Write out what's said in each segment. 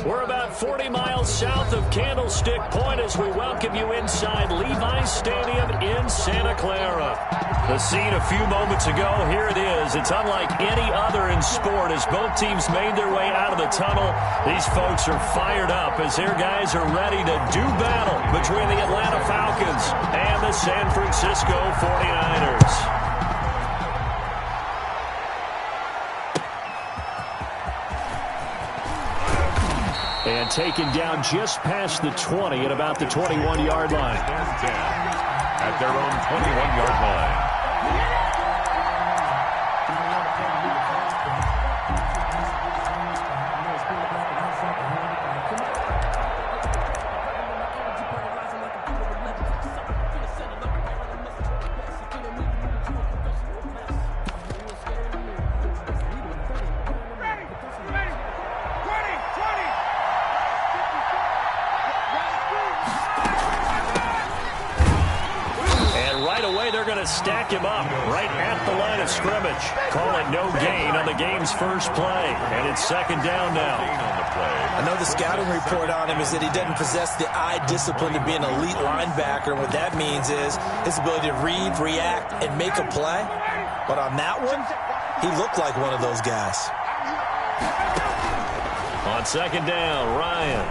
We're about 40 miles south of Candlestick Point as we welcome you inside Levi's Stadium in Santa Clara. The scene a few moments ago, here it is. It's unlike any other in sport as both teams made their way out of the tunnel. These folks are fired up as their guys are ready to do battle between the Atlanta Falcons and the San Francisco 49ers. And taken down just past the 20 at about the 21-yard line. At their own 21-yard line. Stack him up right at the line of scrimmage. Call it no gain on the game's first play. And it's second down now. I know the scouting report on him is that he doesn't possess the eye discipline to be an elite linebacker. What that means is his ability to read, react, and make a play. But on that one, he looked like one of those guys. On second down, Ryan.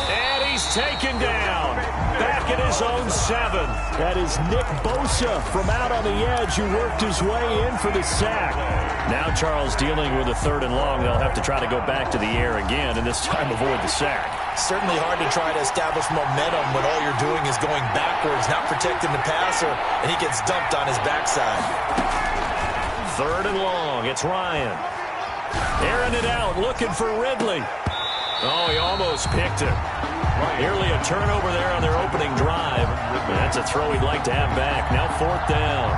And he's taken down. Back at his own 7. That is Nick Bosa from out on the edge who worked his way in for the sack. Now Charles dealing with a 3rd and long. They'll have to try to go back to the air again and this time avoid the sack. Certainly hard to try to establish momentum when all you're doing is going backwards, not protecting the passer, and he gets dumped on his backside. 3rd and long. It's Ryan. Airing it out, looking for Ridley. Oh, he almost picked it. Nearly a turnover there on their opening drive. That's a throw he'd like to have back. Now 4th down.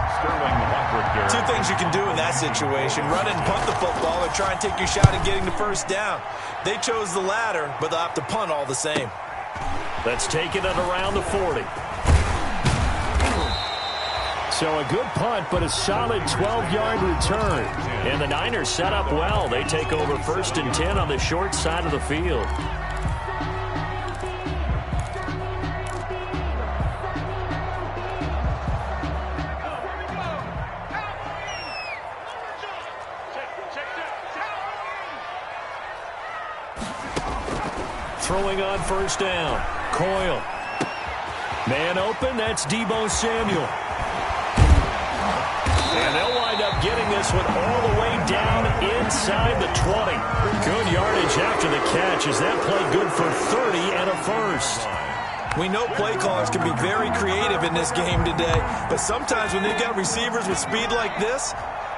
2 things you can do in that situation. Run and punt the football or try and take your shot at getting the first down. They chose the latter, but they'll have to punt all the same. Let's take it at around the 40. So a good punt, but a solid 12-yard return. And the Niners set up well. They take over 1st and 10 on the short side of the field. Throwing on 1st down. Coyle. Man open, that's Deebo Samuel. And they'll wind up getting this one all the way down inside the 20. Good yardage after the catch as that play good for 30 and a first. We know play callers can be very creative in this game today, but sometimes when they've got receivers with speed like this,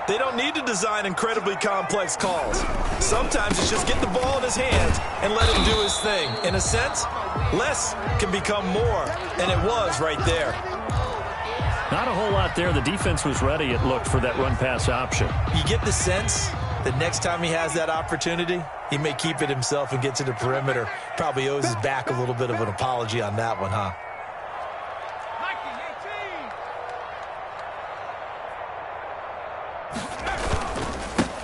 they don't need to design incredibly complex calls. Sometimes it's just get the ball in his hands and let him do his thing. In a sense, less can become more, and it was right there. Not a whole lot there. The defense was ready, it looked, for that run-pass option. You get the sense that next time he has that opportunity, he may keep it himself and get to the perimeter. Probably owes his back a little bit of an apology on that one, huh?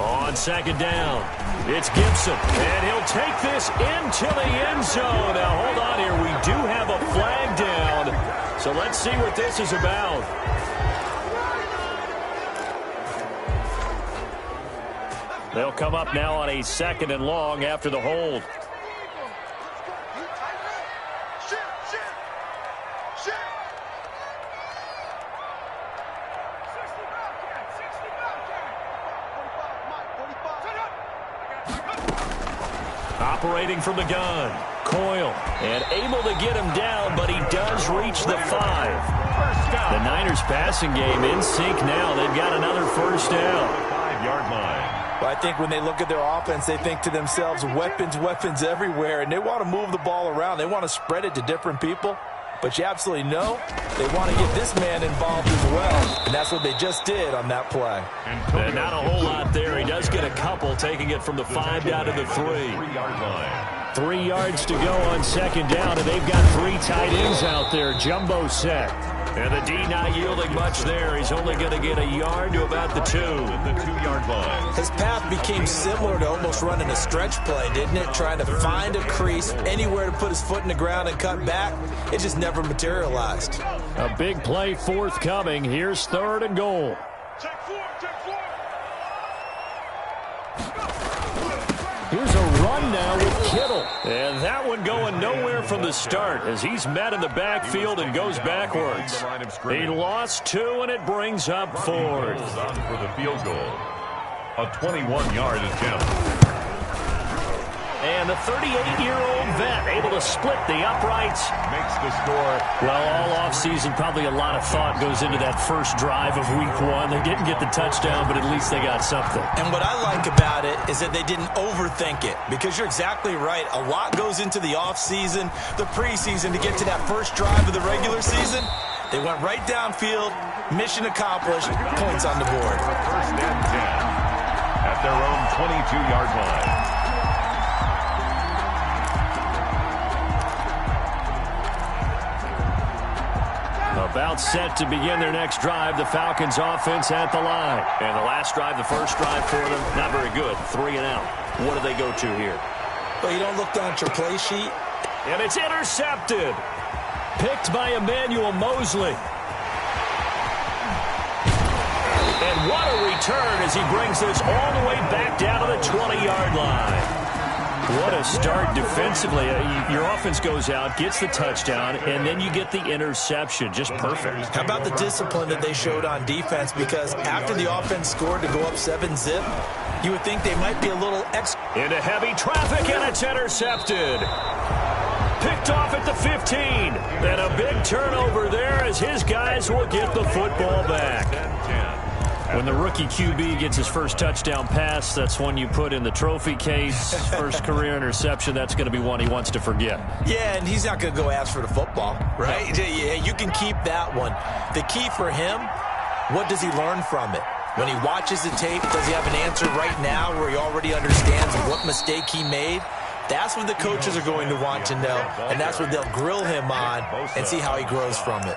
On second down, it's Gibson, and he'll take this into the end zone. Now, hold on here. We do have a flag down, so let's see what this is about. They'll come up now on a 2nd and long after the hold. Operating from the gun, Coyle, and able to get him down, but he does reach the 5. The Niners passing game in sync now. They've got another 1st down. 5-yard line. Well, I think when they look at their offense, they think to themselves, weapons, weapons everywhere, and they want to move the ball around. They want to spread it to different people. But you absolutely know they want to get this man involved as well, and that's what they just did on that play. And not a whole lot there. He does get a couple, taking it from the 5 down to the 3. 3-yard line. 3 yards to go on second down, and they've got 3 tight ends out there. Jumbo set. And the D not yielding much there. He's only going to get a yard to about the 2. At the 2-yard line. His path became similar to almost running a stretch play, didn't it? Trying to find a crease, anywhere to put his foot in the ground and cut back. It just never materialized. A big play forthcoming. Here's 3rd and goal. Here's a run now with Kittle. And that one going nowhere from the start as he's met in the backfield and goes backwards. He lost 2, and it brings up 4th. On for the field goal. A 21-yard attempt. And the 38-year-old vet able to split the uprights. Makes the score. Well, all offseason, probably a lot of thought goes into that first drive of week 1. They didn't get the touchdown, but at least they got something. And what I like about it is that they didn't overthink it, because you're exactly right. A lot goes into the offseason, the preseason, to get to that first drive of the regular season. They went right downfield, mission accomplished, points on the board. First and 10 at their own 22-yard line. About set to begin their next drive. The Falcons offense at the line. And the last drive, the first drive for them, not very good. 3 and out. What do they go to here? Well, you don't look down at your play sheet. And it's intercepted. Picked by Emmanuel Mosley. And what a return as he brings this all the way back down to the 20-yard line. What a start defensively. Your offense goes out, gets the touchdown, and then you get the interception. Just perfect. How about the discipline that they showed on defense? Because after the offense scored to go up 7-zip, you would think they might be a little into heavy traffic, and it's intercepted. Picked off at the 15. And a big turnover there as his guys will get the football back. When the rookie QB gets his first touchdown pass, that's one you put in the trophy case. First career interception, that's going to be one he wants to forget. Yeah, and he's not going to go ask for the football, right? No. Yeah, you can keep that one. The key for him, what does he learn from it? When he watches the tape, does he have an answer right now where he already understands what mistake he made? That's what the coaches are going to want to know, and that's what they'll grill him on and see how he grows from it.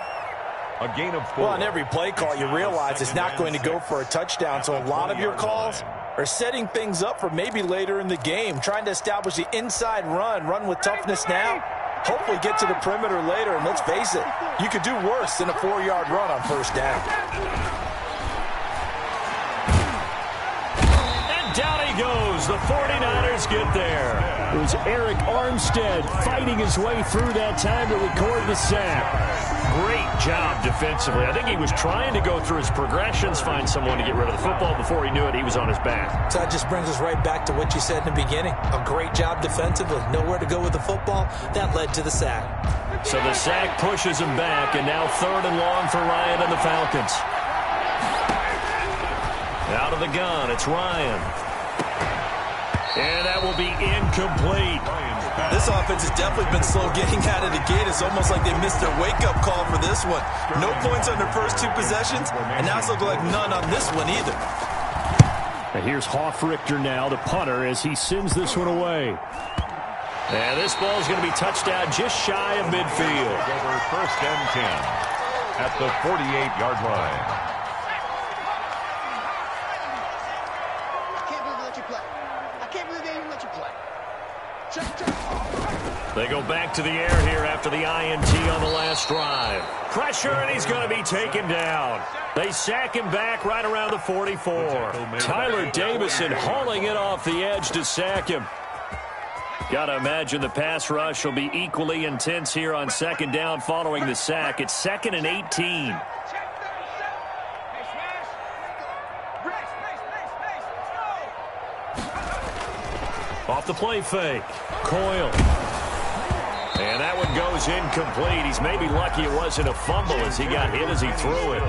A gain of 4. Well, on every play call, you realize it's not going to go for a touchdown, so a lot of your calls are setting things up for maybe later in the game, trying to establish the inside run with toughness now, hopefully get to the perimeter later, and let's face it, you could do worse than a 4-yard run on first down. And down he goes. The 49ers get there. It was Eric Armstead fighting his way through that time to record the sack. Great job defensively. I think he was trying to go through his progressions, find someone to get rid of the football. Before he knew it, he was on his back. So that just brings us right back to what you said in the beginning. A great job defensively. Nowhere to go with the football. That led to the sack. So the sack pushes him back, and now 3rd and long for Ryan and the Falcons. Out of the gun, it's Ryan. And that will be incomplete. This offense has definitely been slow getting out of the gate. It's almost like they missed their wake-up call for this one. No points on their first 2 possessions, and now it's looking like none on this one either. And here's Hoffrichter now, the punter, as he sends this one away. And this ball is going to be touchdown just shy of midfield. Over first and 10 at the 48-yard line. They go back to the air here after the INT on the last drive. Pressure, and he's going to be taken down. They sack him back right around the 44. Tyler Davison hauling it off the edge to sack him. Got to imagine the pass rush will be equally intense here on 2nd down following the sack. It's 2nd and 18. Off the play fake. Coyle. And that one goes incomplete. He's maybe lucky it wasn't a fumble as he got hit as he threw it.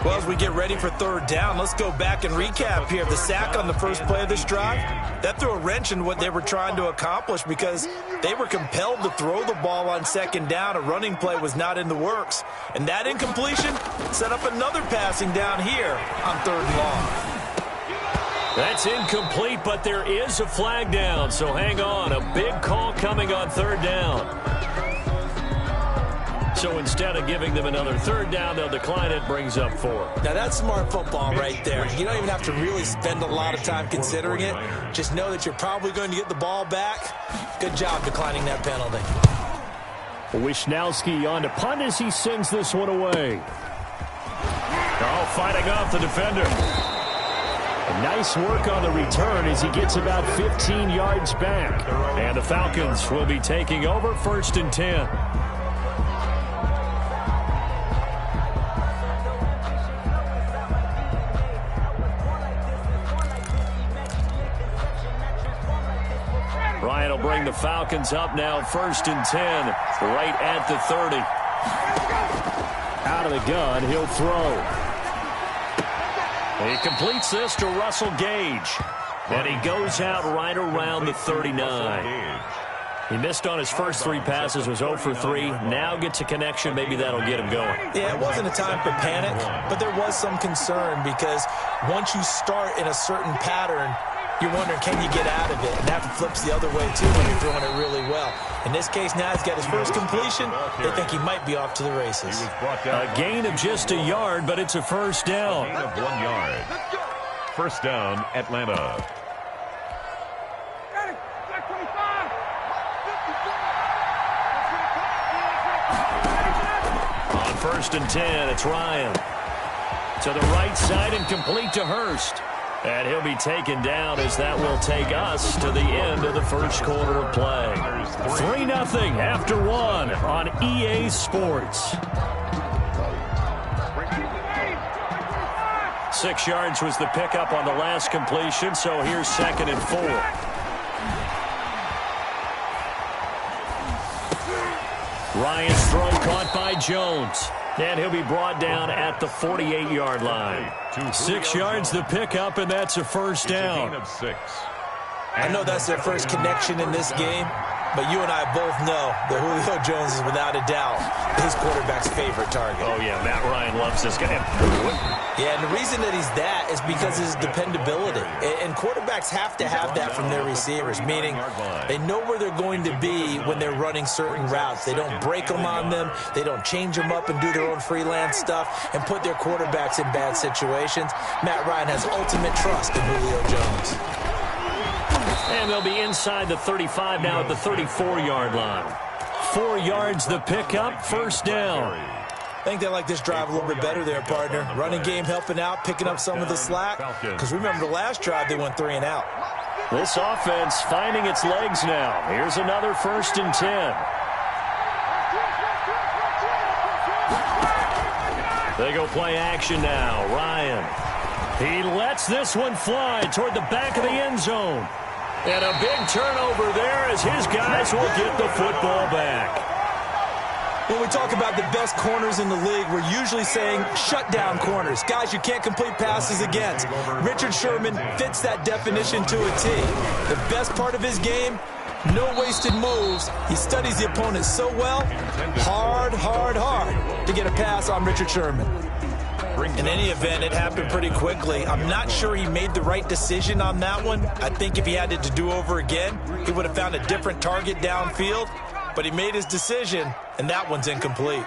Well, as we get ready for 3rd down, let's go back and recap here. The sack on the first play of this drive, that threw a wrench in what they were trying to accomplish because they were compelled to throw the ball on 2nd down. A running play was not in the works. And that incompletion set up another passing down here on 3rd and long. That's incomplete, but there is a flag down, so hang on. A big call coming on 3rd down. So instead of giving them another third down, they'll decline it, brings up 4. Now, that's smart football right there. You don't even have to really spend a lot of time considering it. Just know that you're probably going to get the ball back. Good job declining that penalty. Wishnowski on to punt as he sends this one away. Oh, fighting off the defender. Nice work on the return as he gets about 15 yards back. And the Falcons will be taking over 1st and 10. Ryan will bring the Falcons up now 1st and 10, right at the 30. Out of the gun, he'll throw. He completes this to Russell Gage. And he goes out right around the 39. He missed on his first 3 passes, was 0 for 3. Now gets a connection. Maybe that'll get him going. Yeah, it wasn't a time for panic, but there was some concern because once you start in a certain pattern, you're wondering, can you get out of it? And that flips the other way, too, when you're throwing it really well. In this case, now he's got his first completion. They think he might be off to the races. A gain of just a yard, but it's a first down. Gain of 1 yard. First down, Atlanta. On 1st and 10, it's Ryan. To the right side and complete to Hurst. And he'll be taken down as that will take us to the end of the first quarter of play. 3-0 after 1 on EA Sports. 6 yards was the pickup on the last completion, so here's 2nd and 4. Ryan's throw caught by Jones. And he'll be brought down at the 48-yard line. 6 yards the pickup, and that's a first down. Gain of 6. I know that's their first connection in this game, but you and I both know that Julio Jones is without a doubt his quarterback's favorite target. Oh, yeah, Matt Ryan loves this guy. Yeah, and the reason that he's that is because of his dependability. And quarterbacks have to have that from their receivers, meaning they know where they're going to be when they're running certain routes. They don't break them on them. They don't change them up and do their own freelance stuff and put their quarterbacks in bad situations. Matt Ryan has ultimate trust in Julio Jones. And they'll be inside the 35 now at the 34-yard line. 4 yards the pickup, first down. I think they like this drive a little bit better there, partner. Running game helping out, picking up some of the slack. Because remember the last drive, they went 3 and out. This offense finding its legs now. Here's another 1st and 10. They go play action now. Ryan. He lets this one fly toward the back of the end zone. And a big turnover there as his guys will get the football back. When we talk about the best corners in the league, we're usually saying shutdown corners. Guys you can't complete passes against. Richard Sherman fits that definition to a T. The best part of his game, no wasted moves. He studies the opponent so well. Hard to get a pass on Richard Sherman. In any event, it happened pretty quickly. I'm not sure he made the right decision on that one. I think if he had it to do over again, he would have found a different target downfield. But he made his decision, and that one's incomplete.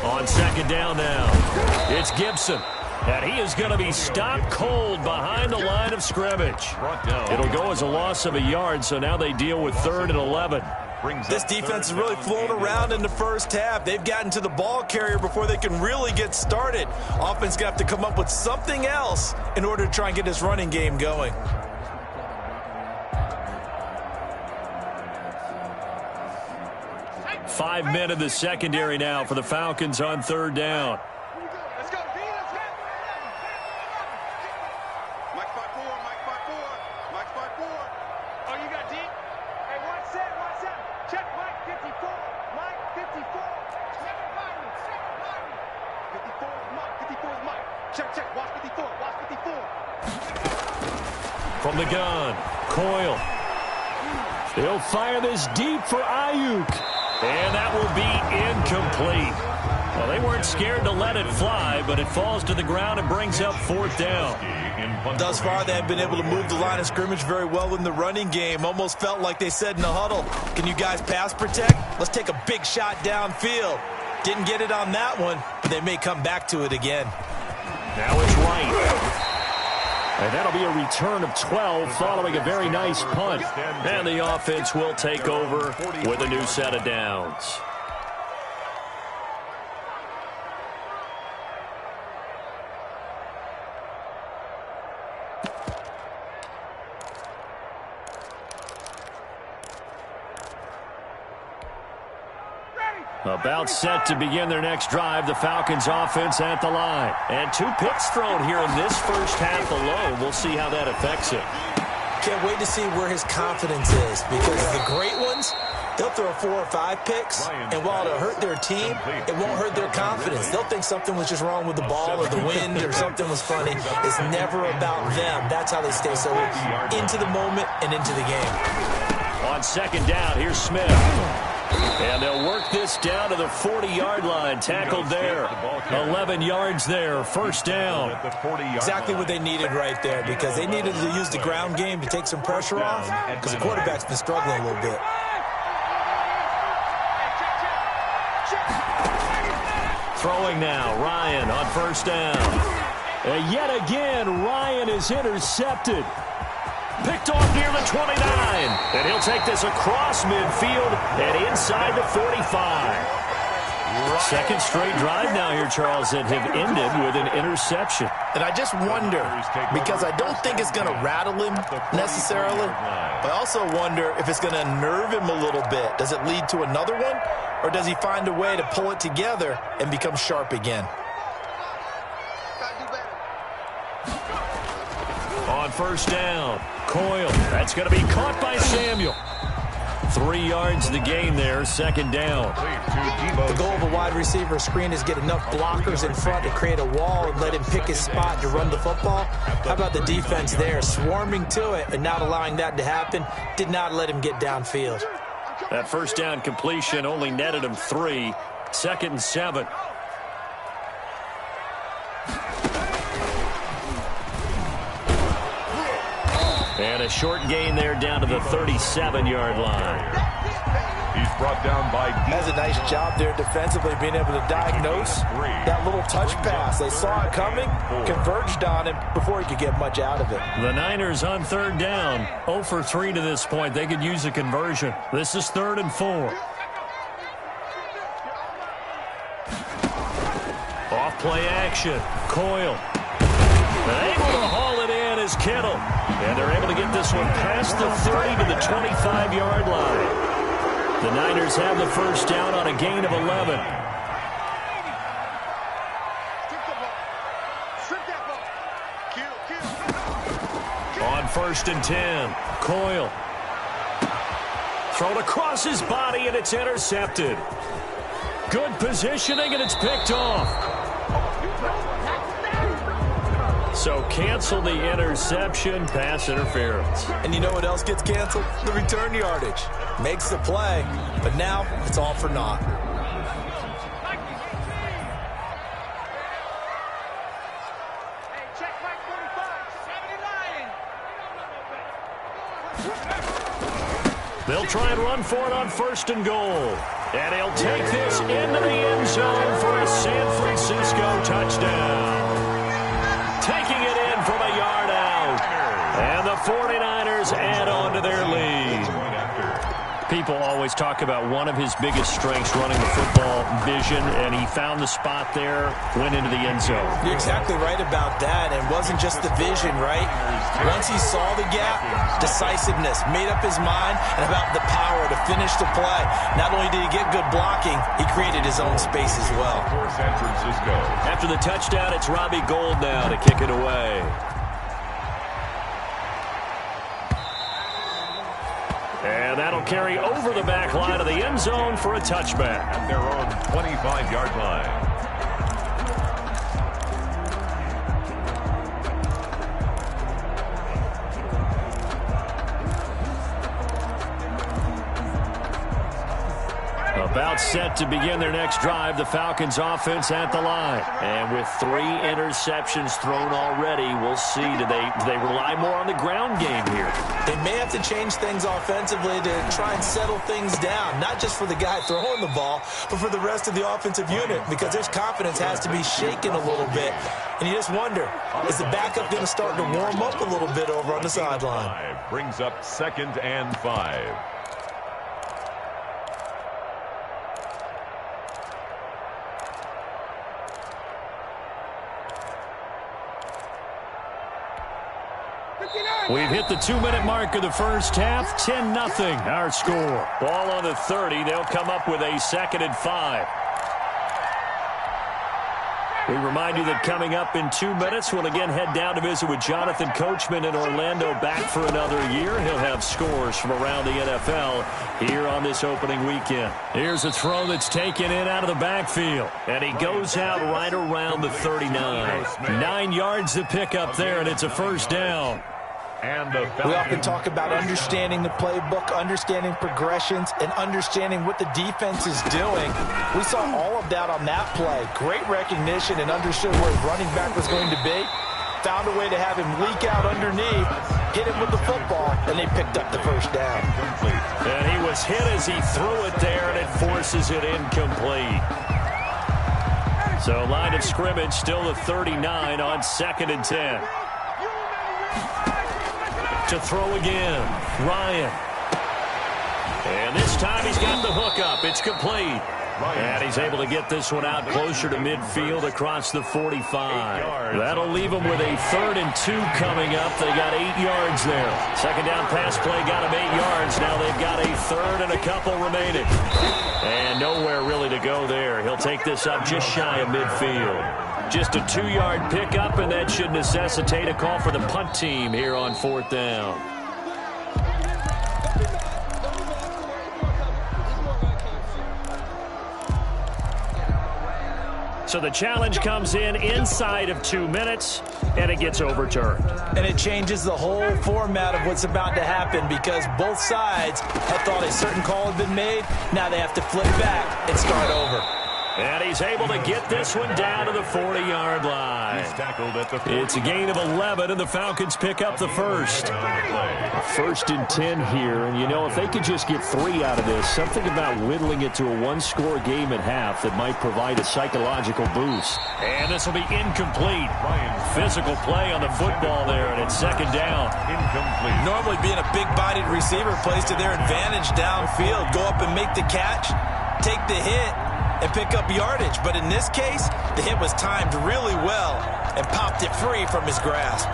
On 2nd down now, it's Gibson. And he is going to be stopped cold behind the line of scrimmage. It'll go as a loss of a yard, so now they deal with 3rd and 11. This defense is really flown around in the first half. They've gotten to the ball carrier before they can really get started. Offense going to have to come up with something else in order to try and get this running game going. Five men in the secondary now for the Falcons on 3rd down. From the gun, Coyle. He'll fire this deep for Ayuk. And that will be incomplete. Well, they weren't scared to let it fly, but it falls to the ground and brings up 4th down. Thus far, they have been able to move the line of scrimmage very well in the running game. Almost felt like they said in the huddle, can you guys pass protect? Let's take a big shot downfield. Didn't get it on that one, but they may come back to it again. Now it's right. And that'll be a return of 12 following a very nice punt. And the offense will take over with a new set of downs. About set to begin their next drive, the Falcons offense at the line. And 2 picks thrown here in this first half alone. We'll see how that affects it. Can't wait to see where his confidence is, because the great ones, they'll throw 4 or 5 picks, and while it'll hurt their team, it won't hurt their confidence. They'll think something was just wrong with the ball or the wind or something was funny. It's never about them. That's how they stay so into the moment and into the game. On 2nd down, here's Smith. And they'll work this down to the 40-yard line. Tackled there. 11 yards there. 1st down. Exactly what they needed right there, because they needed to use the ground game to take some pressure off, because the quarterback's been struggling a little bit. Throwing now. Ryan on 1st down. And yet again, Ryan is intercepted. Picked off near the 29. And he'll take this across midfield and inside the 45. Second straight drive now here, Charles, that have ended with an interception. And I just wonder, because I don't think it's going to rattle him necessarily, I also wonder if it's going to unnerve him a little bit. Does it lead to another one, or does he find a way to pull it together and become sharp again? On 1st down, Coyle. That's going to be caught by Samuel. 3 yards to gain there, 2nd down. The goal of a wide receiver screen is get enough blockers in front to create a wall and let him pick his spot to run the football. How about the defense there, swarming to it and not allowing that to happen? Did not let him get downfield. That 1st down completion only netted him 3. 2nd and 7. And a short gain there down to the 37-yard line. He's brought down by... Does a nice job there defensively, being able to diagnose that little touch pass. They saw it coming, converged on him before he could get much out of it. The Niners on 3rd down, 0 for 3 to this point. They could use a conversion. This is 3rd and 4. Off play action. Coyle. Able to haul it in is Kittle. And they're able to get this one past the 30 to the 25-yard line. The Niners have the 1st down on a gain of 11. On 1st and 10, Coyle. Thrown across his body, and it's intercepted. Good positioning, and it's picked off. So cancel the interception, pass interference. And you know what else gets canceled? The return yardage. Makes the play, but now it's all for naught. They'll try and run for it on 1st and goal. And he'll take this into the end zone for a San Francisco touchdown. Taking it in from a yard out. And the 49ers add on to their lead. People always talk about one of his biggest strengths, running the football, vision, and he found the spot there, went into the end zone. You're exactly right about that. And it wasn't just the vision, right? Once he saw the gap, decisiveness, made up his mind, and about the power to finish the play. Not only did he get good blocking, he created his own space as well. San Francisco. After the touchdown, it's Robbie Gould now to kick it away. And that'll carry over the back line of the end zone for a touchback. At their own 25-yard line. About set to begin their next drive, the Falcons offense at the line. And with 3 interceptions thrown already, we'll see. Do they rely more on the ground game here? They may have to change things offensively to try and settle things down, not just for the guy throwing the ball, but for the rest of the offensive unit, because their confidence has to be shaken a little bit. And you just wonder, is the backup going to start to warm up a little bit over on the sideline? Brings up 2nd and 5. We've hit the 2-minute mark of the first half. 10-0 our score. Ball on the 30. They'll come up with a 2nd and 5. We remind you that coming up in 2 minutes, we'll again head down to visit with Jonathan Coachman in Orlando, back for another year. He'll have scores from around the NFL here on this opening weekend. Here's a throw that's taken in out of the backfield, and he goes out right around the 39. 9 yards to pick up there, and it's a first down. And we often talk about understanding the playbook, understanding progressions, and understanding what the defense is doing. We saw all of that on that play. Great recognition and understood where his running back was going to be. Found a way to have him leak out underneath, hit him with the football, and they picked up the first down. And he was hit as he threw it there, and it forces it incomplete. So line of scrimmage still the 39 on 2nd and 10. To throw again, Ryan. And this time he's got the hook up. It's complete. And he's able to get this one out closer to midfield across the 45. That'll leave them with a 3rd and 2 coming up. They got 8 yards there. Second down pass play got them 8 yards. Now they've got a 3rd and a couple remaining. And nowhere really to go there. He'll take this up just shy of midfield. Just a 2-yard pickup, and that should necessitate a call for the punt team here on 4th down. So the challenge comes in inside of 2 minutes, and it gets overturned. And it changes the whole format of what's about to happen, because both sides had thought a certain call had been made. Now they have to flip back and start over. And he's able to get this one down to the 40-yard line. It's a gain of 11, and the Falcons pick up the first. 1st and 10 here, and you know, if they could just get 3 out of this, something about whittling it to a 1-score game at half that might provide a psychological boost. And this will be incomplete. Physical play on the football there, and it's 2nd down. Incomplete. Normally being a big-bodied receiver plays to their advantage downfield. Go up and make the catch, take the hit, and pick up yardage. But in this case, the hit was timed really well and popped it free from his grasp.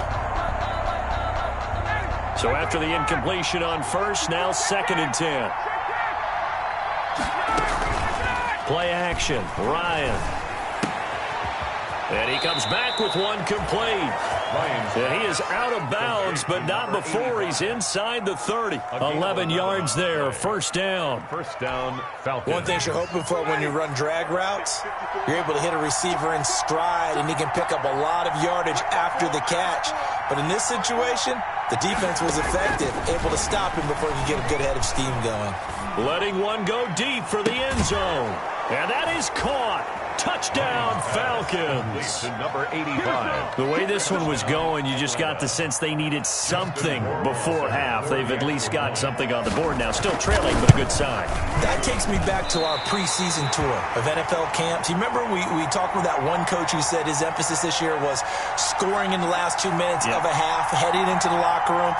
So after the incompletion on 1st, now 2nd and 10. Play action, Ryan. And he comes back with one complete. And he is out of bounds, but not before he's inside the 30. 11 yards there, 1st down. 1st down, Falcons. One thing you're hoping for when you run drag routes, you're able to hit a receiver in stride, and he can pick up a lot of yardage after the catch. But in this situation, the defense was effective, able to stop him before he could get a good head of steam going. Letting one go deep for the end zone. And that is caught. Touchdown, Falcons. Number 85. The way this one was going, you just got the sense they needed something before half. They've at least got something on the board now. Still trailing, but a good sign. That takes me back to our preseason tour of NFL camps. You remember we talked with that one coach who said his emphasis this year was scoring in the last 2 minutes of a half, heading into the locker room.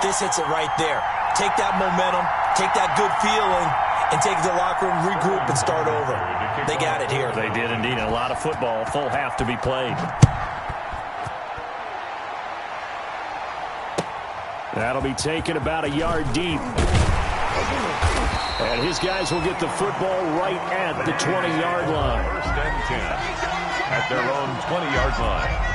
This hits it right there. Take that momentum, take that good feeling, and take it to the locker room, regroup, and start over. They got it here. They did indeed. A lot of football, full half to be played. That'll be taken about a yard deep. And his guys will get the football right at the 20-yard line. 1st and 10 at their own 20-yard line.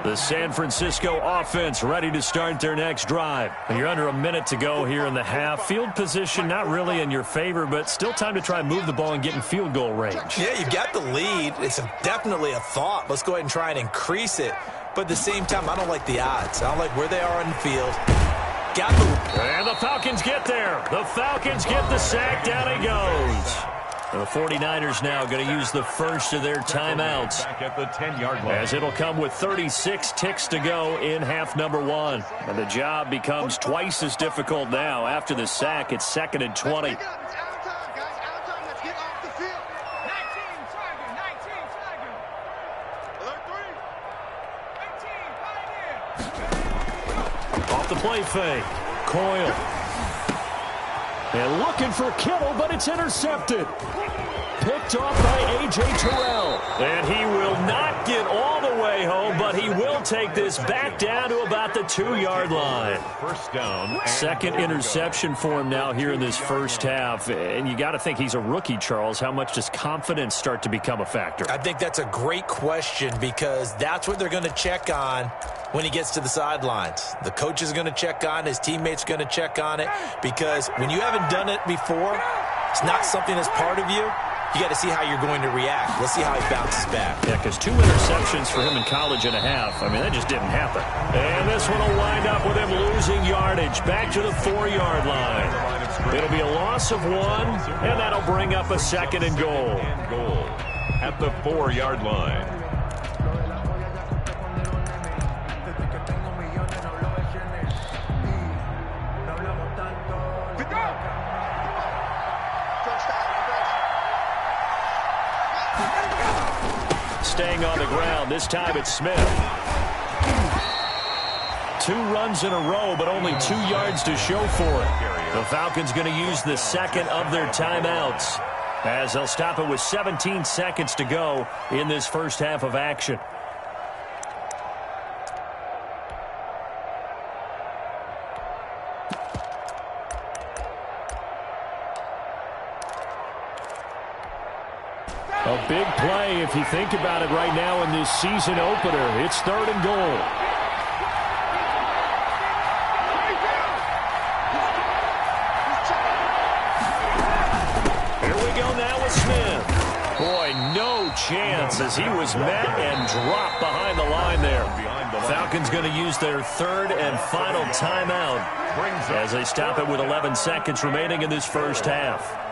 The San Francisco offense ready to start their next drive. You're under a minute to go here in the half. Field position not really in your favor, but still time to try and move the ball and get in field goal range. Yeah, you've got the lead. It's definitely a thought. Let's go ahead and try and increase it. But at the same time, I don't like the odds. I don't like where they are on the field. Got the... And the Falcons get there. The Falcons get the sack. Down he goes. The 49ers now going to use the first of their timeouts, Back at the 10-yard line. as it'll come with 36 ticks to go in half number 1. And the job becomes twice as difficult now. After the sack, it's 2nd and 20. Off the play fake. Coyle. And looking for Kittle, but it's intercepted. Picked off by A.J. Terrell. And he will not get all the way home, but he will take this back down to about the 2-yard line. First down. Second interception for him now here in this first half. And you got to think he's a rookie, Charles. How much does confidence start to become a factor? I think that's a great question because that's what they're going to check on when he gets to the sidelines. The coach is going to check on it. His teammates are going to check on it because when you haven't done it before, it's not something that's part of you. You got to see how you're going to react. Let's see how he bounces back. Yeah, because 2 interceptions for him in college and a half. I mean, that just didn't happen. And this one will wind up with him losing yardage back to the 4-yard line. It'll be a loss of 1, and that'll bring up a 2nd and goal. At the 4-yard line. Staying on the ground. This time it's Smith. 2 runs in a row, but only 2 yards to show for it. The Falcons going to use the second of their timeouts, as they'll stop it with 17 seconds to go in this first half of action. A big play if you think about it right now in this season opener. It's 3rd and goal. Here we go now with Smith. Boy, no chance as he was met and dropped behind the line there. Falcons going to use their 3rd and final timeout as they stop it with 11 seconds remaining in this first half.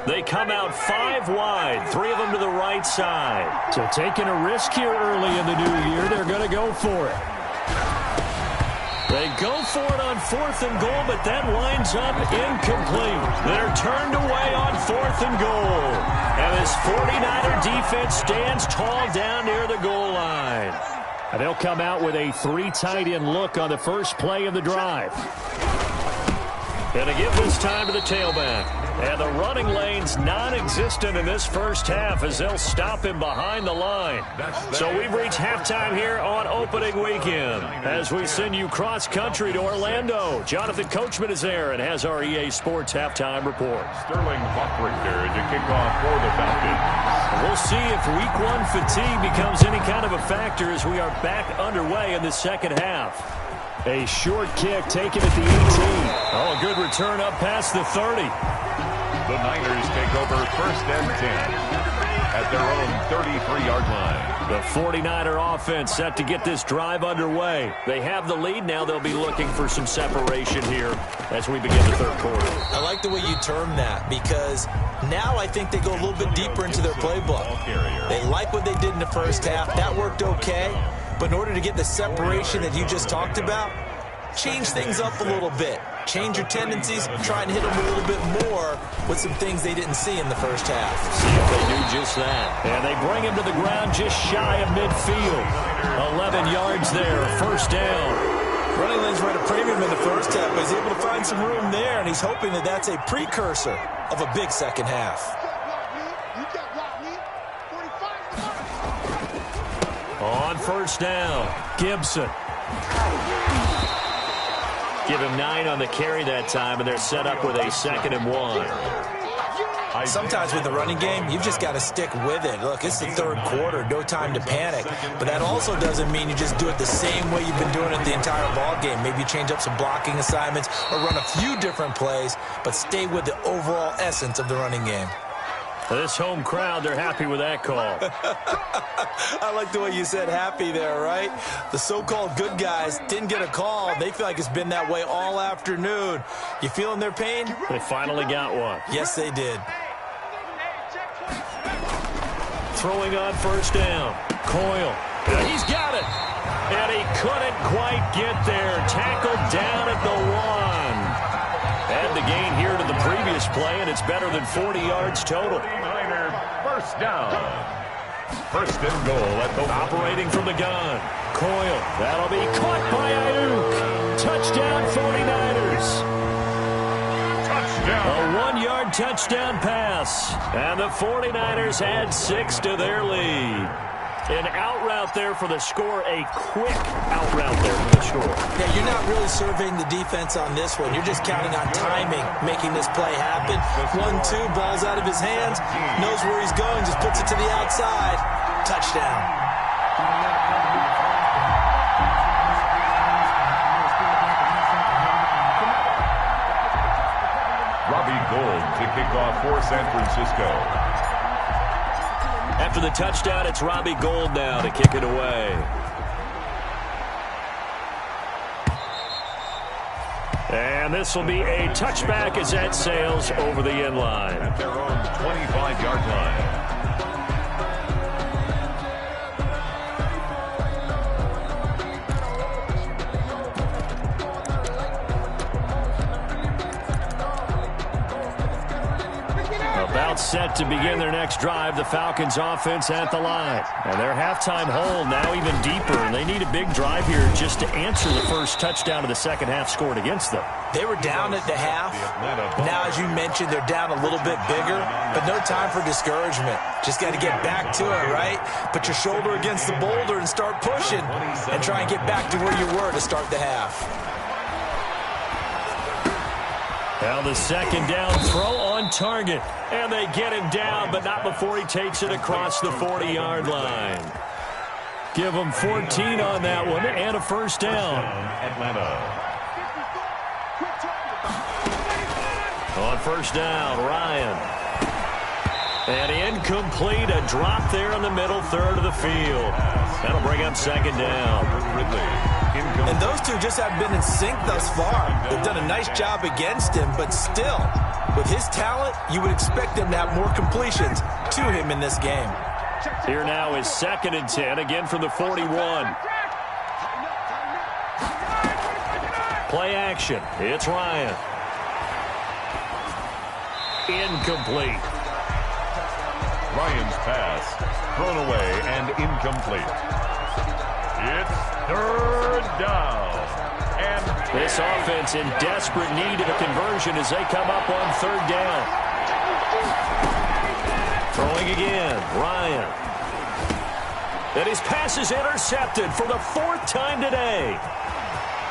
They come out 5 wide, 3 of them to the right side. So taking a risk here early in the new year, they're going to go for it. They go for it on 4th and goal, but that winds up incomplete. They're turned away on 4th and goal. And this 49er defense stands tall down near the goal line. And they'll come out with a 3 tight end look on the first play of the drive. And to give this time to the tailback. And the running lane's non-existent in this first half as they'll stop him behind the line. So we've reached halftime here on opening weekend as we send you cross-country to Orlando. Jonathan Coachman is there and has our EA Sports halftime report. Sterling Hockrichter to kick off for the Falcons. We'll see if week 1 fatigue becomes any kind of a factor as we are back underway in the second half. A short kick taken at the 18. Oh, a good return up past the 30. The Niners take over 1st and 10 at their own 33-yard line. The 49er offense set to get this drive underway. They have the lead. Now they'll be looking for some separation here as we begin the 3rd quarter. I like the way you term that because now I think they go a little bit deeper into their playbook. They like what they did in the first half. That worked okay. But in order to get the separation that you just talked about, change things up a little bit. Change your tendencies, try and hit them a little bit more with some things they didn't see in the first half. See if they do just that. And they bring him to the ground just shy of midfield. 11 yards there, 1st down. Running lanes were at a premium in the first half, but he's able to find some room there, and he's hoping that that's a precursor of a big second half. On 1st down, Gibson. Give him 9 on the carry that time, and they're set up with a 2nd and 1. Sometimes with the running game, you've just got to stick with it. Look, it's the third quarter, no time to panic. But that also doesn't mean you just do it the same way you've been doing it the entire ball game. Maybe you change up some blocking assignments or run a few different plays, but stay with the overall essence of the running game. This home crowd, they're happy with that call. I like the way you said happy there, right? The so-called good guys didn't get a call. They feel like it's been that way all afternoon. You feeling their pain? They finally got one. Yes, they did. Throwing on first down. Coyle. He's got it. And he couldn't quite get there. Tackled down at the 1. Add the gain here to the previous play, and it's better than 40 yards total. First down. First and goal at the operating from the gun. Coyle. That'll be caught by Ayuk. Touchdown 49ers. touchdown. A 1-yard touchdown pass. And the 49ers add 6 to their lead. An out route there for the score. A quick out route there for the score. Yeah, you're not really surveying the defense on this one. You're just counting on timing, making this play happen. 1-2, ball's out of his hands. Knows where he's going, just puts it to the outside. Touchdown. Robbie Gould to kick off for San Francisco. After the touchdown, it's Robbie Gould now to kick it away. And this will be a touchback as that sails over the end line. At their own 25-yard line. About set to begin their next drive, the Falcons offense at the line. And their halftime hole now even deeper, and they need a big drive here just to answer the first touchdown of the second half scored against them. They were down at the half. Now, as you mentioned, they're down a little bit bigger, but no time for discouragement. Just got to get back to it, right? Put your shoulder against the boulder and start pushing, and try and get back to where you were to start the half. Now the second down throw on target. And they get him down, but not before he takes it across the 40-yard line. Give him 14 on that one and a first down. Atlanta. On first down, Ryan. And incomplete, a drop there in the middle third of the field. That'll bring up second down. Ridley. And those two just haven't been in sync thus far. They've done a nice job against him, but still, with his talent, you would expect them to have more completions to him in this game. Here now is 2nd and 10, again from the 41. Play action. It's Ryan. Incomplete. Ryan's pass thrown away and incomplete. It's third down. And this offense in desperate need of a conversion as they come up on third down. Throwing again, Ryan. And his pass is intercepted for the 4th time today.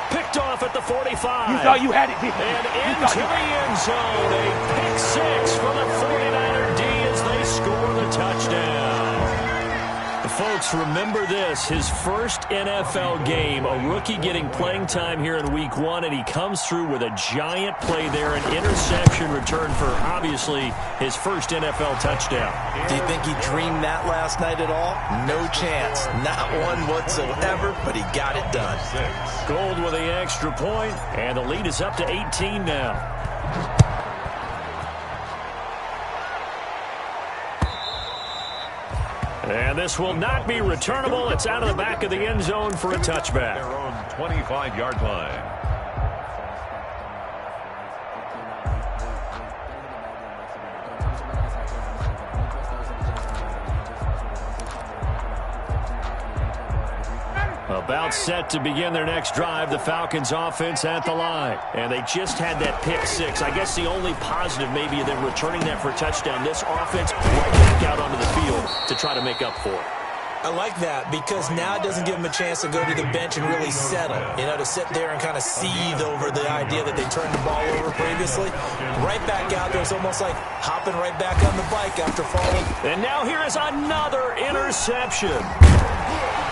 Picked off at the 45. You thought you had it. And into the end zone. A pick 6 for the 49er D as they score the touchdown. Folks, remember this, his first NFL game, a rookie getting playing time here in week 1, and he comes through with a giant play there, an interception return for, obviously, his first NFL touchdown. Do you think he dreamed that last night at all? No chance. Not one whatsoever, but he got it done. Gould with the extra point, and the lead is up to 18 now. And this will not be returnable. It's out of the back of the end zone for a touchback. Their own 25-yard line. About set to begin their next drive, the Falcons offense at the line. And they just had that pick 6. I guess the only positive maybe of them returning that for a touchdown. This offense right back out onto the field to try to make up for it. I like that because now it doesn't give him a chance to go to the bench and really settle, to sit there and kind of seethe over the idea that they turned the ball over previously. Right back out there. It's almost like hopping right back on the bike after falling. And now here is another interception.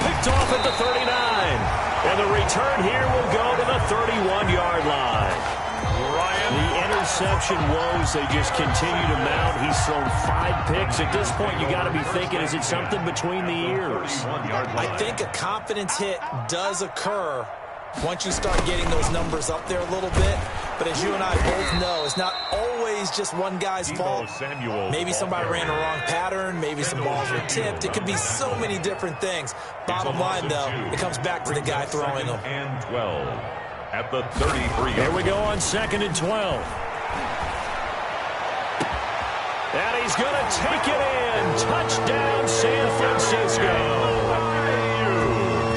Picked off at the 39. And the return here will go to the 31-yard line. The interception woes, they just continue to mount. He's thrown 5 picks. At this point, you got to be thinking, is it something between the ears? I think a confidence hit does occur once you start getting those numbers up there a little bit. But as you and I both know, it's not always just one guy's fault. Maybe somebody ran the wrong pattern. Maybe some balls were tipped. It could be so many different things. Bottom line, though, it comes back to the guy throwing them. And 12 at the 33. Here we go on 2nd and 12. And he's going to take it in. Touchdown, San Francisco.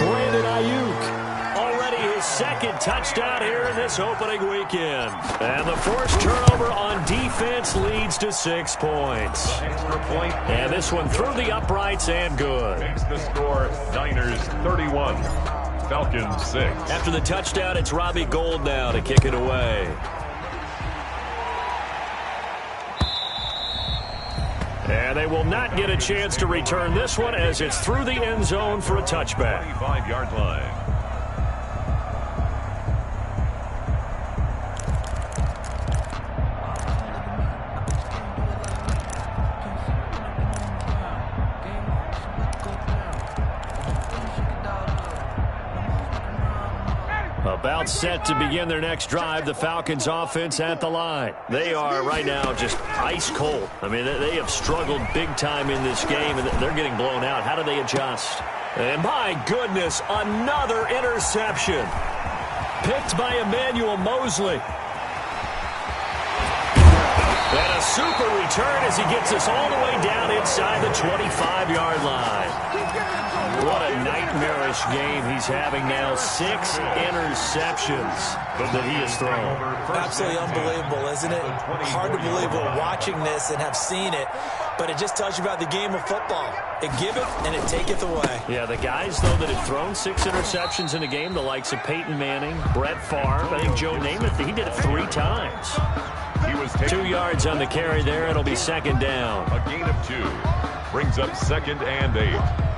Brandon Ayuk. Already his 2nd touchdown here in this opening weekend. And the forced turnover on defense leads to 6 points. Extra point. And this one through the uprights and good. Makes the score Niners 31. Falcons 6. After the touchdown, it's Robbie Gould now to kick it away. And they will not get a chance to return this one as it's through the end zone for a touchback. 25-yard line. About set to begin their next drive, the Falcons offense at the line. They are right now just ice cold. I mean, they have struggled big time in this game, and they're getting blown out. How do they adjust? And my goodness, another interception. Picked by Emmanuel Mosley. And a super return as he gets us all the way down inside the 25-yard line. What a nightmarish game he's having now. 6 interceptions that he has thrown. Absolutely unbelievable, isn't it? Hard to believe we're watching this and have seen it, but it just tells you about the game of football. It giveth and it taketh away. Yeah, the guys, though, that have thrown 6 interceptions in a game, the likes of Peyton Manning, Brett Favre, I think Joe Namath, he did it 3 times. He was 2 yards on the carry there. It'll be 2nd down. A gain of 2. Brings up 2nd and 8.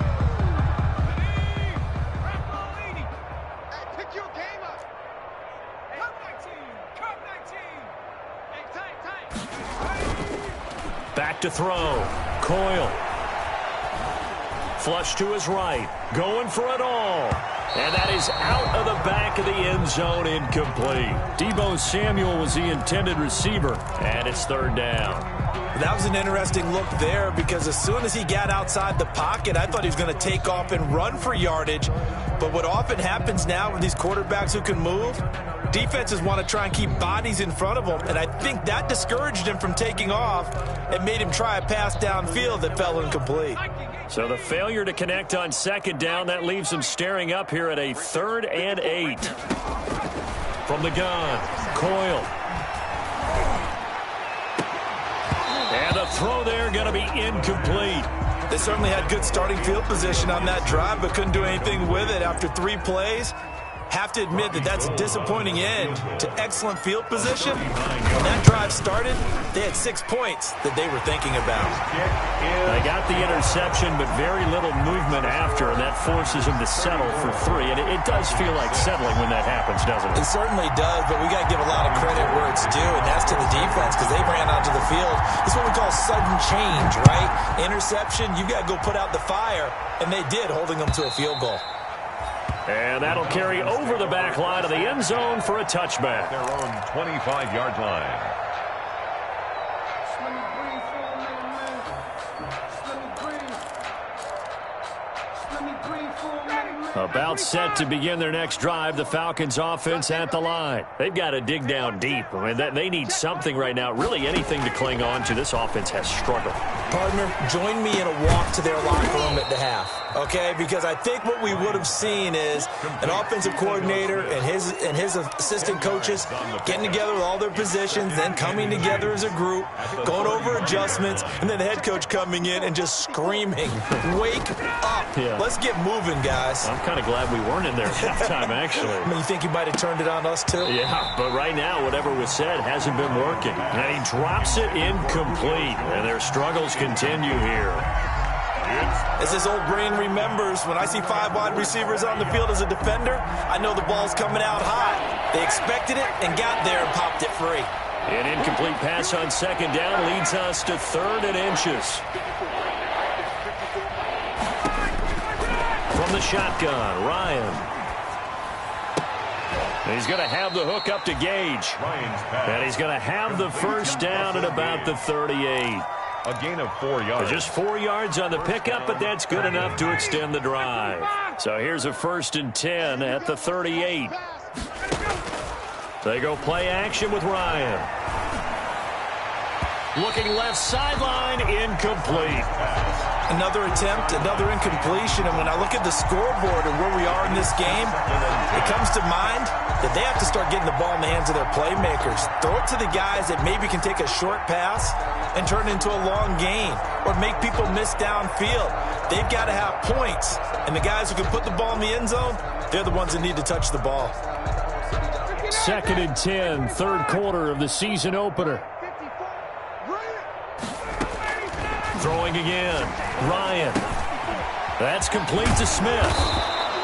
Back to throw. Coyle. Flush to his right. Going for it all. And that is out of the back of the end zone, incomplete. Deebo Samuel was the intended receiver, and it's 3rd down. That was an interesting look there because as soon as he got outside the pocket, I thought he was going to take off and run for yardage. But what often happens now with these quarterbacks who can move, defenses want to try and keep bodies in front of them, and I think that discouraged him from taking off and made him try a pass downfield that fell incomplete. So the failure to connect on 2nd down, that leaves him staring up here at a 3rd and 8. From the gun, Coyle. And the throw there going to be incomplete. They certainly had good starting field position on that drive, but couldn't do anything with it after 3 plays. Have to admit that that's a disappointing end to excellent field position. When that drive started, they had 6 points that they were thinking about. They got the interception, but very little movement after, and that forces them to settle for 3. And it does feel like settling when that happens, doesn't it? It certainly does, but we got to give a lot of credit where it's due, and that's to the defense because they ran onto the field. It's what we call sudden change, right? Interception, you got to go put out the fire, and they did, holding them to a field goal. And that'll carry over the back line of the end zone for a touchback. Their own 25-yard line. About set to begin their next drive, the Falcons offense at the line. They've got to dig down deep. I mean, they need something right now, really anything to cling on to. This offense has struggled. Partner, join me in a walk to their locker room at the half, okay? Because I think what we would have seen is an offensive coordinator and his assistant coaches getting together with all their positions, then coming together as a group, going over adjustments, and then the head coach coming in and just screaming, "Wake up. Yeah. Let's get moving, guys." I'm kind of glad we weren't in there at halftime, actually. I mean, you think you might have turned it on us, too? Yeah, but right now, whatever was said hasn't been working. And he drops it incomplete, and their struggles continue here. As this old brain remembers, when I see 5 wide receivers on the field as a defender, I know the ball's coming out high. They expected it and got there and popped it free. An incomplete pass on second down leads us to 3rd and inches. From the shotgun, Ryan. He's going to have the hook up to Gage. And he's going to have the first down at about the 38. A gain of 4 yards. Just 4 yards on the pickup, but that's good enough to extend the drive. So here's a 1st and 10 at the 38. They go play action with Ryan. Looking left sideline, incomplete. Another attempt, another incompletion, and when I look at the scoreboard and where we are in this game, it comes to mind that they have to start getting the ball in the hands of their playmakers. Throw it to the guys that maybe can take a short pass and turn it into a long gain or make people miss downfield. They've got to have points, and the guys who can put the ball in the end zone, they're the ones that need to touch the ball. 2nd and 10, 3rd quarter of the season opener. Throwing again, Ryan. That's complete to Smith.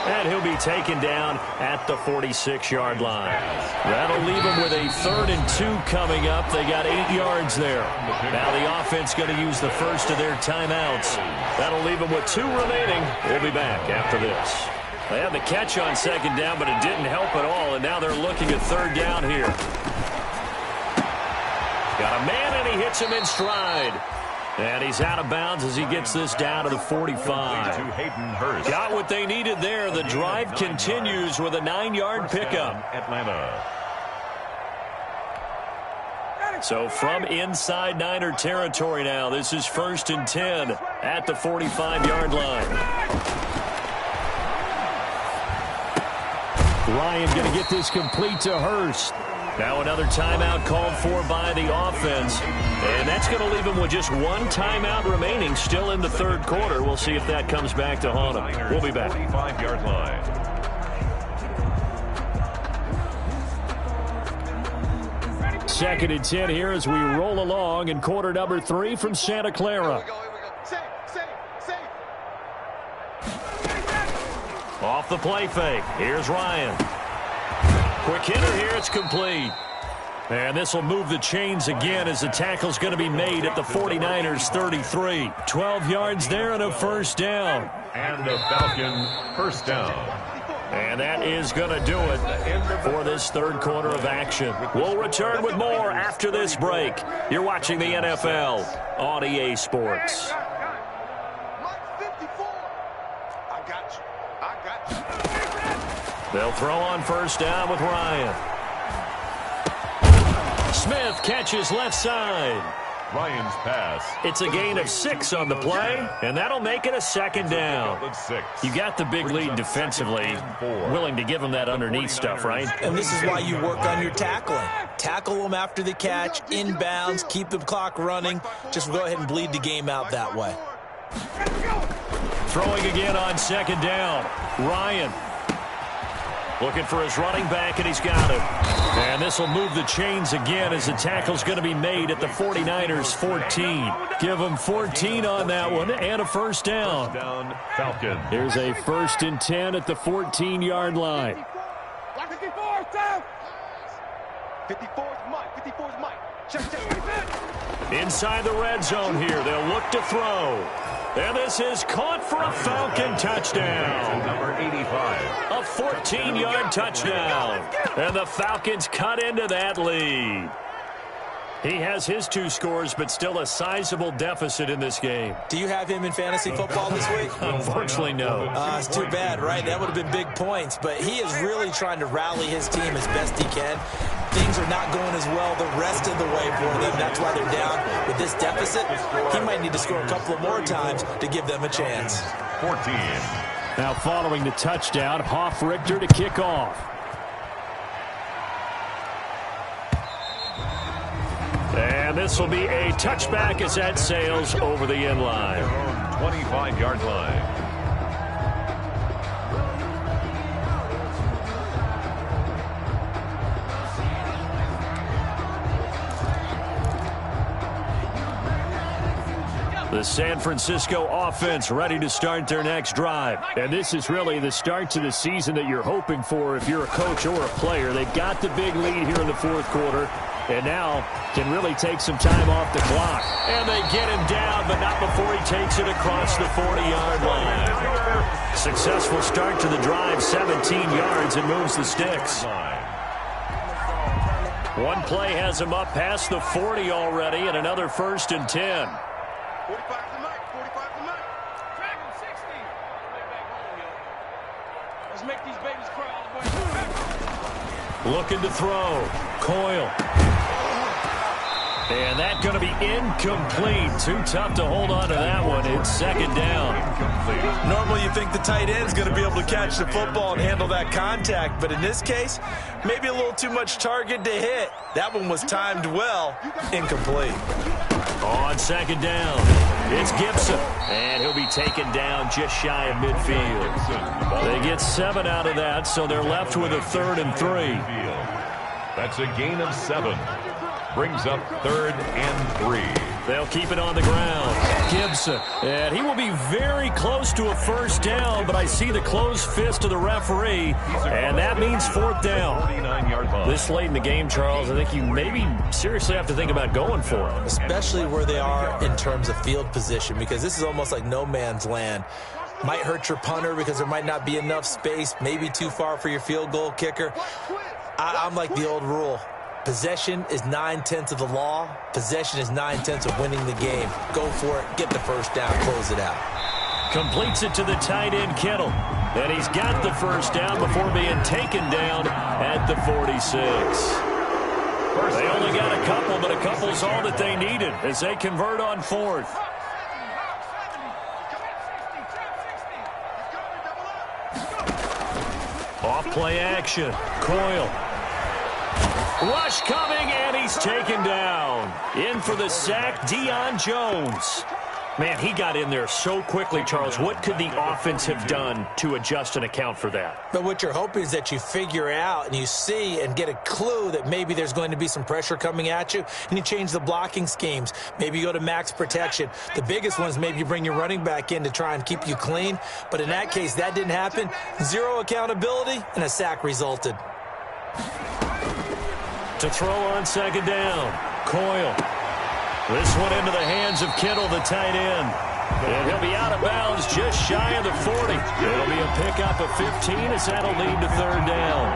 And he'll be taken down at the 46-yard line. That'll leave him with a 3rd and 2 coming up. They got 8 yards there. Now the offense going to use the first of their timeouts. That'll leave them with 2 remaining. We'll be back after this. They had the catch on second down, but it didn't help at all, and now they're looking at 3rd down here. Got a man, and he hits him in stride. And he's out of bounds as he gets this down to the 45. Got what they needed there. The drive continues with a 9-yard pickup. Atlanta. So from inside Niner territory now, this is 1st and 10 at the 45-yard line. Ryan going to get this complete to Hurst. Now another timeout called for by the offense. And that's going to leave him with just 1 timeout remaining still in the 3rd quarter. We'll see if that comes back to haunt him. We'll be back. 45-yard line. Second and 10 here as we roll along in quarter number 3 from Santa Clara. Off the play fake. Here's Ryan. Quick hitter here. It's complete. And this will move the chains again as the tackle's going to be made at the 49ers 33. 12 yards there and a first down. And the Falcon first down. And that is going to do it for this 3rd quarter of action. We'll return with more after this break. You're watching the NFL on EA Sports. They'll throw on first down with Ryan. Smith catches left side. Ryan's pass. It's a gain of 6 on the play, and that'll make it a 2nd down. You got the big lead defensively. Willing to give him that underneath stuff, right? And this is why you work on your tackling. Tackle them after the catch, inbounds, keep the clock running. Just go ahead and bleed the game out that way. Throwing again on 2nd down. Ryan. Looking for his running back, and he's got him. And this will move the chains again as the tackle's going to be made at the 49ers 14. Give them 14 on that one and a first down. Falcon. Here's a 1st and 10 at the 14-yard line. 54's Mike. Check. Inside the red zone here. They'll look to throw. And this is caught for a Falcon touchdown. Number 85. A 14-yard touchdown. And the Falcons cut into that lead. He has his 2 scores, but still a sizable deficit in this game. Do you have him in fantasy football this week? Unfortunately, no. It's too bad, right? That would have been big points. But he is really trying to rally his team as best he can. things are not going as well the rest of the way for them. That's why they're down with this deficit. He might need to score a couple of more times to give them a chance. 14. Now following the touchdown, Hoff-Richter to kick off. And this will be a touchback as that sails over the end line. 25-yard line. The San Francisco offense ready to start their next drive. And this is really the start to the season that you're hoping for if you're a coach or a player. They've got the big lead here in the fourth quarter and now can really take some time off the clock. And they get him down, but not before he takes it across the 40-yard line. Successful start to the drive, 17 yards, and moves the sticks. One play has him up past the 40 already, and another 1st and 10. 45 to Mike. 45 to Mike. Drag him 60. Let's make these babies cry all the way. Looking to throw. Coyle. And that's going to be incomplete. Too tough to hold on to that one. It's 2nd down. Normally you think the tight end's going to be able to catch the football and handle that contact, but in this case, maybe a little too much target to hit. That one was timed well. Incomplete. On 2nd down, it's Gibson, and he'll be taken down just shy of midfield. They get 7 out of that, so they're left with a 3rd and 3. That's a gain of 7. Brings up 3rd and 3. They'll keep it on the ground. Gibson, and he will be very close to a 1st down, but I see the closed fist of the referee, and that means 4th down. 49-yard line. This late in the game, Charles, I think you maybe seriously have to think about going for it. Especially where they are in terms of field position, because this is almost like no man's land. Might hurt your punter because there might not be enough space, maybe too far for your field goal kicker. I'm like the old rule. Possession is 9/10 of the law. Possession is 9/10 of winning the game. Go for it. Get the 1st down. Close it out. Completes it to the tight end, Kittle. And he's got the 1st down before being taken down at the 46. They only got a couple, but a couple's all that they needed as they convert on 4th. Off play action. Coyle. Rush coming, and he's taken down. In for the sack, Deion Jones. Man, he got in there so quickly, Charles. What could the offense have done to adjust and account for that? But what you're hoping is that you figure out and you see and get a clue that maybe there's going to be some pressure coming at you, and you change the blocking schemes. Maybe you go to max protection. The biggest one is maybe you bring your running back in to try and keep you clean. But in that case, that didn't happen. 0 accountability, and a sack resulted. To throw on 2nd down, Coyle. This one into the hands of Kittle, the tight end. And he'll be out of bounds just shy of the 40. It'll be a pickup of 15 as that'll lead to 3rd down.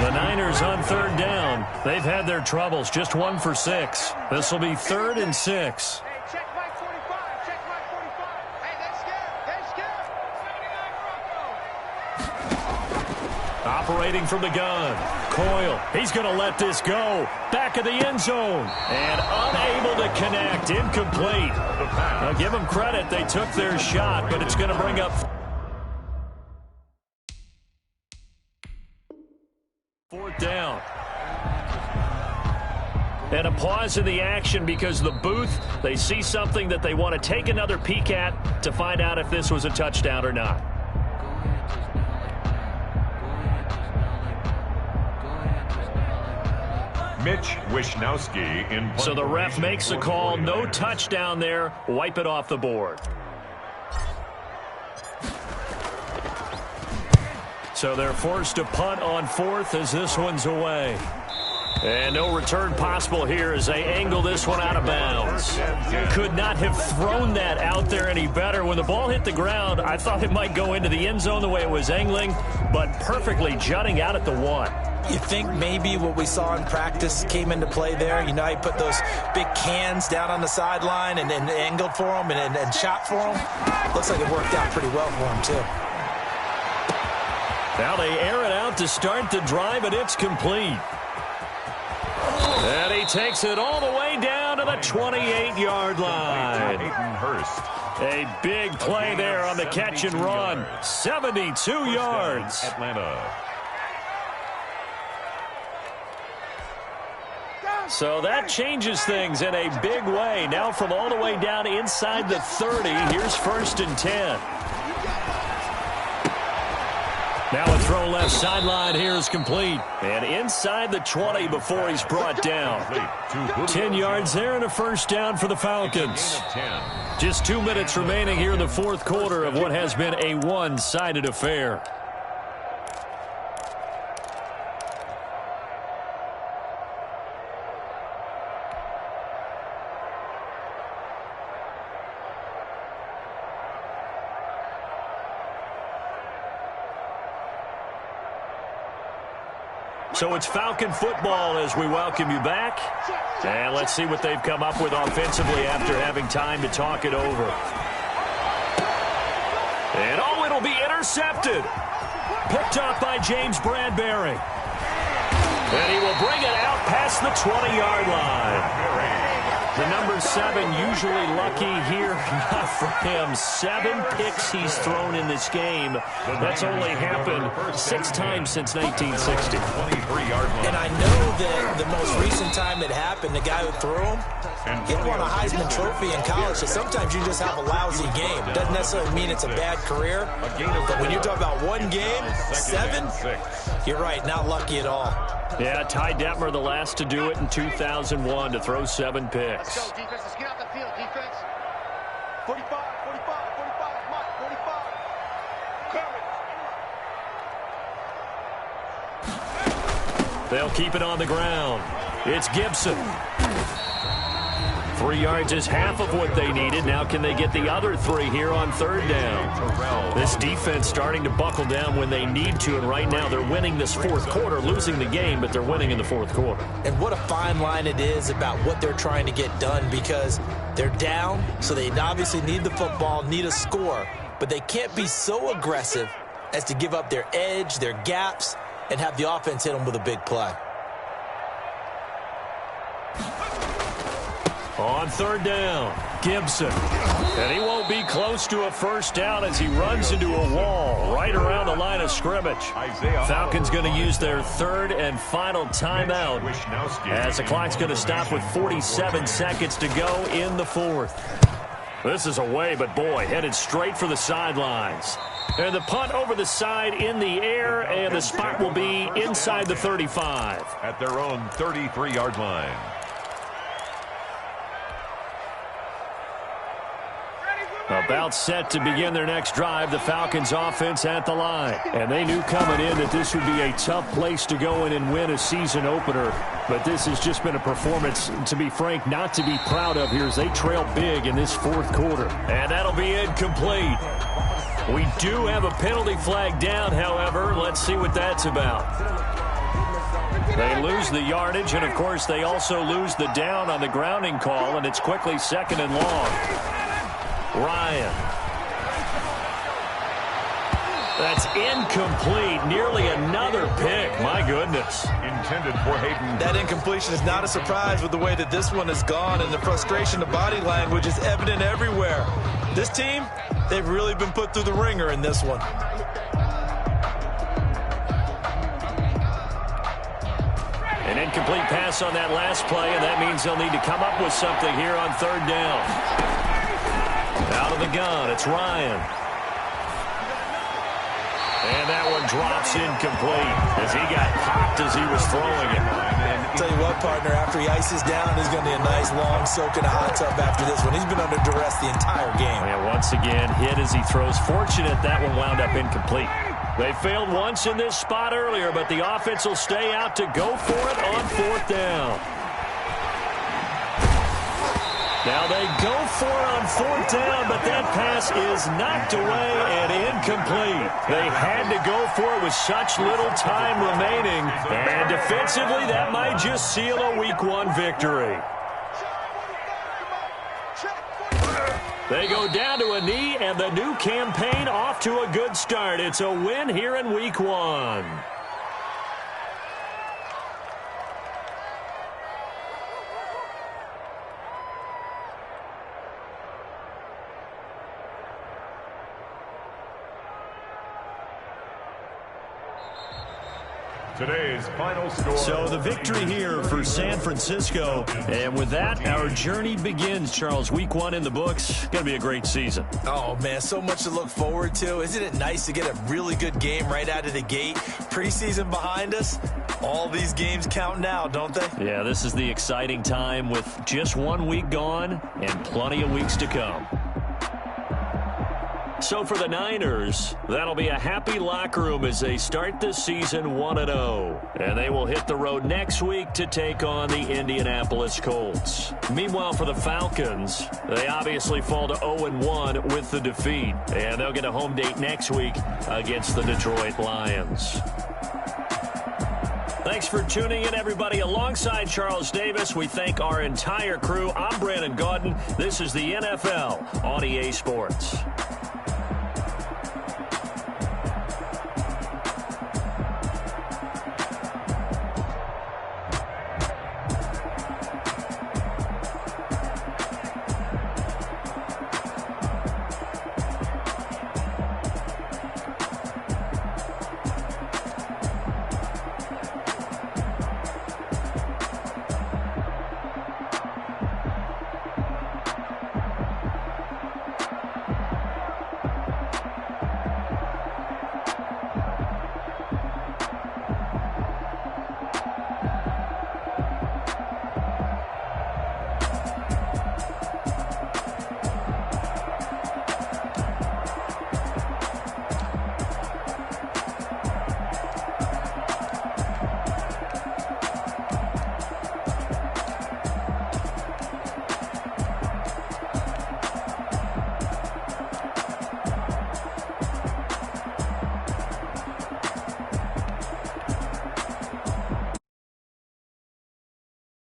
The Niners on 3rd down. They've had their troubles, just 1 for 6. This will be 3rd and 6. Hey, check Mike 45. Check Mike 45. Hey, they're scared. They're scared. Operating from the gun. Coyle, he's going to let this go. Back of the end zone. And unable to connect. Incomplete. Now give them credit. They took their shot, but it's going to bring up 4th down. And a pause in the action because the booth, they see something that they want to take another peek at to find out if this was a touchdown or not. Mitch Wishnowsky in. So the ref makes a call. No touchdown there. Wipe it off the board. So they're forced to punt on 4th as this one's away. And no return possible here as they angle this one out of bounds. Could not have thrown that out there any better. When the ball hit the ground, I thought it might go into the end zone the way it was angling, but perfectly jutting out at the 1. You think maybe what we saw in practice came into play there? You know, he put those big cans down on the sideline and angled for them and shot for them. Looks like it worked out pretty well for him, too. Now they air it out to start the drive, and it's complete. And he takes it all the way down to the 28-yard line. A big play there on the catch and run. 72 yards. Atlanta. So that changes things in a big way. Now from all the way down inside the 30, here's 1st and 10. Now a throw left sideline here is complete. And inside the 20 before he's brought down. 10 yards there and a first down for the Falcons. Just 2 minutes remaining here in the fourth quarter of what has been a one-sided affair. So it's Falcon football as we welcome you back. And let's see what they've come up with offensively after having time to talk it over. And it'll be intercepted. Picked off by James Bradbury. And he will bring it out past the 20-yard line. The number 7 usually lucky here. Not for him. 7 picks he's thrown in this game. That's only happened 6 times since 1960. And I know that the most recent time it happened, the guy who threw him, he won a Heisman Trophy in college. So sometimes you just have a lousy game. Doesn't necessarily mean it's a bad career. But when you talk about one game, 7, you're right, not lucky at all. Yeah, Ty Detmer, the last to do it in 2001, to throw 7 picks. Let's go, defense. Let's get out the field, defense. 45, 45, 45, Mike, 45. Courage. They'll keep it on the ground. It's Gibson. 3 yards is half of what they needed. Now can they get the other 3 here on 3rd down? This defense starting to buckle down when they need to, and right now they're winning this fourth quarter, losing the game, but they're winning in the fourth quarter. And what a fine line it is about what they're trying to get done, because they're down, so they obviously need the football, need a score, but they can't be so aggressive as to give up their edge, their gaps, and have the offense hit them with a big play. On 3rd down, Gibson. And he won't be close to a first down as he runs into a wall right around the line of scrimmage. Falcons going to use their 3rd and final timeout as the clock's going to stop with 47 seconds to go in the 4th. This is away, but boy, headed straight for the sidelines. And the punt over the side in the air, and the spot will be inside the 35. At their own 33-yard line. About set to begin their next drive, the Falcons offense at the line. And they knew coming in that this would be a tough place to go in and win a season opener. But this has just been a performance, to be frank, not to be proud of here as they trail big in this fourth quarter. And that'll be incomplete. We do have a penalty flag down, however. Let's see what that's about. They lose the yardage, and of course they also lose the down on the grounding call, and it's quickly 2nd and long. Ryan. That's incomplete. Nearly another pick. My goodness. Intended for Hayden. That incompletion is not a surprise with the way that this one has gone, and the frustration of body language is evident everywhere. This team, they've really been put through the ringer in this one. An incomplete pass on that last play, and that means they'll need to come up with something here on 3rd down. Out of the gun, it's Ryan. And that one drops incomplete as he got popped as he was throwing it. I'll tell you what, partner, after he ices down, there's going to be a nice long soak in a hot tub after this one. He's been under duress the entire game. And once again, hit as he throws. Fortunate that one wound up incomplete. They failed once in this spot earlier, but the offense will stay out to go for it on 4th down. Now they go for it on 4th down, but that pass is knocked away and incomplete. They had to go for it with such little time remaining. And defensively, that might just seal a Week 1 victory. They go down to a knee, and the new campaign off to a good start. It's a win here in Week 1. Today's final score. So the victory here for San Francisco. And with that, our journey begins, Charles. Week 1 in the books. Going to be a great season. Oh, man, so much to look forward to. Isn't it nice to get a really good game right out of the gate? Preseason behind us. All these games count now, don't they? Yeah, this is the exciting time with just 1 week gone and plenty of weeks to come. So for the Niners, that'll be a happy locker room as they start this season 1-0. And they will hit the road next week to take on the Indianapolis Colts. Meanwhile, for the Falcons, they obviously fall to 0-1 with the defeat. And they'll get a home date next week against the Detroit Lions. Thanks for tuning in, everybody. Alongside Charles Davis, we thank our entire crew. I'm Brandon Gaudin. This is the NFL on EA Sports.